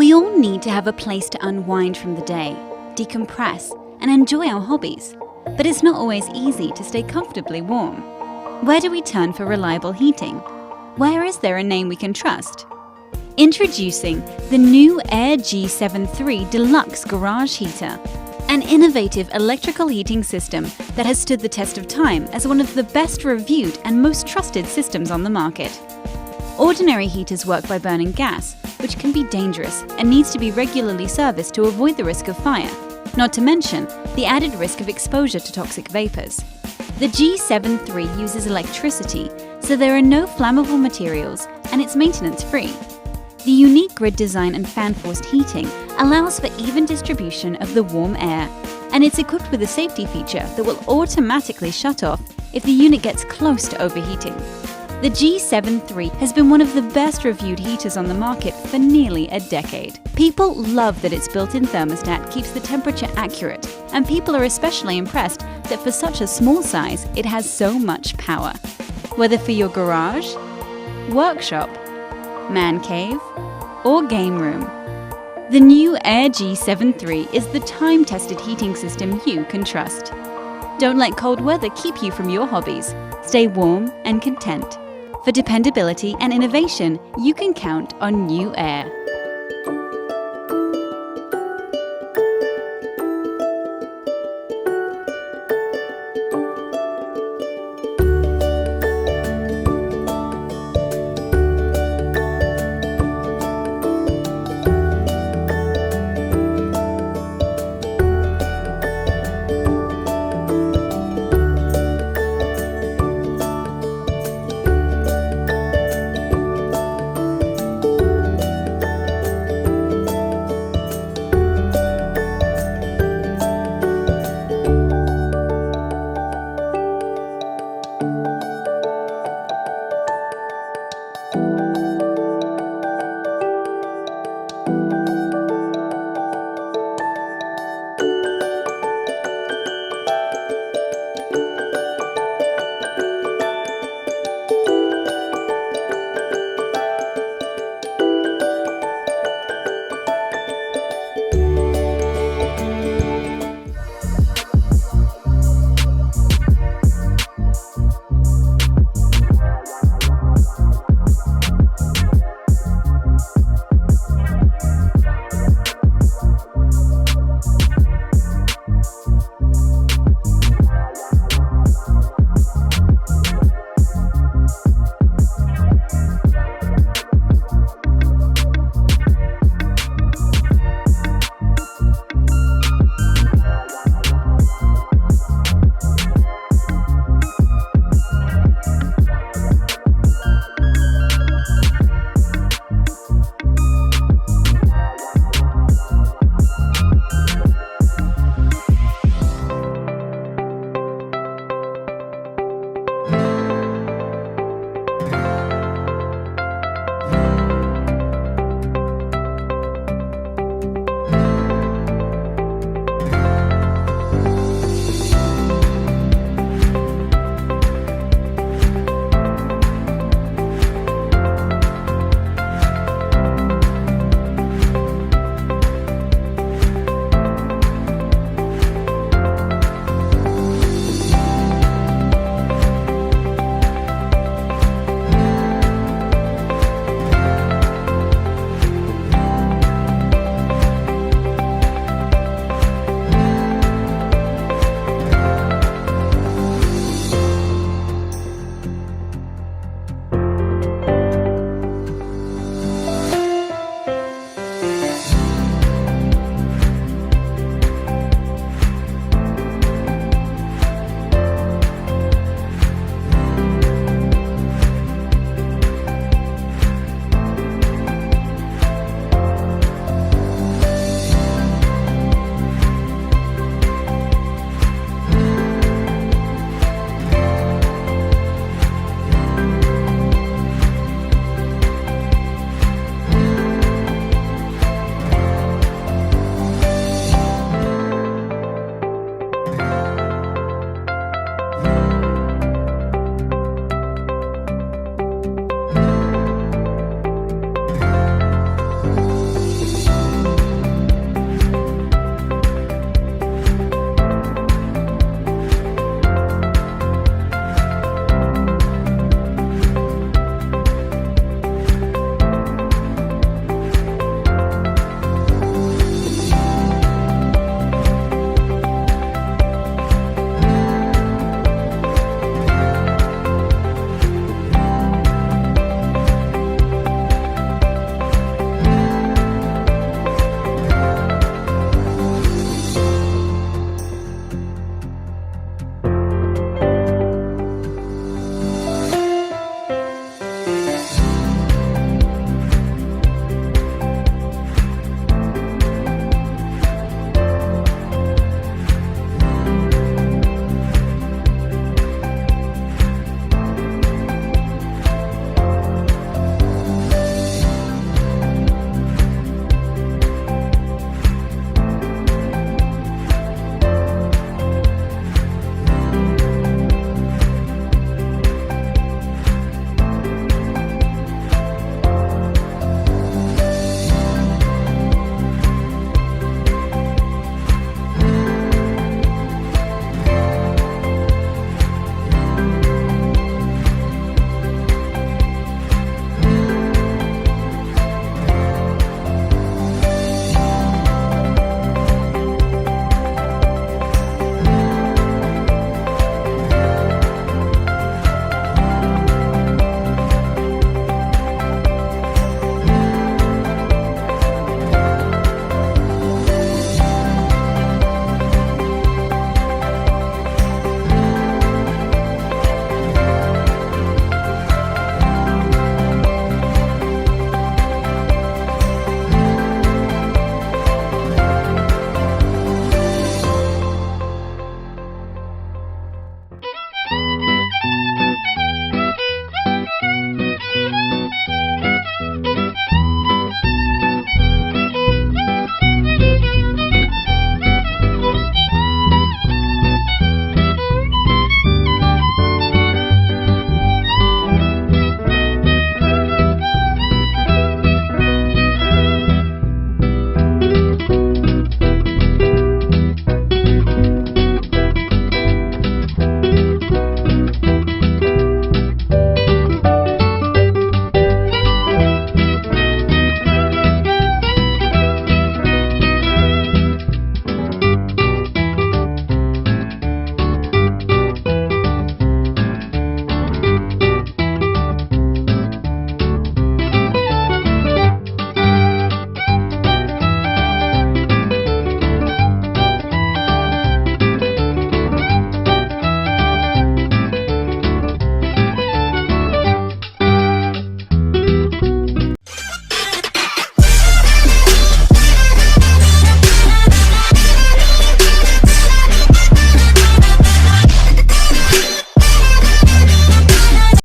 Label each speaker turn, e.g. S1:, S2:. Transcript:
S1: We all need to have a place to unwind from the day, decompress, and enjoy our hobbies. But it's not always easy to stay comfortably warm. Where do we turn for reliable heating? Where is there a name we can trust? Introducing the NewAir G7 III Deluxe Garage Heater, an innovative electrical heating system that has stood the test of time as one of the best reviewed and most trusted systems on the market. Ordinary heaters work by burning gas, which can be dangerous and needs to be regularly serviced to avoid the risk of fire, not to mention the added risk of exposure to toxic vapors. The G7 III uses electricity, so there are no flammable materials and it's maintenance-free. The unique grid design and fan-forced heating allows for even distribution of the warm air, and it's equipped with a safety feature that will automatically shut off if the unit gets close to overheating. The G7 III has been one of the best reviewed heaters on the market for nearly a decade. People love that its built-in thermostat keeps the temperature accurate, and people are especially impressed that for such a small size, it has so much power. Whether for your garage, workshop, man cave, or game room, the NewAir G7 III is the time-tested heating system you can trust. Don't let cold weather keep you from your hobbies. Stay warm and content. For dependability and innovation, you can count on NewAir.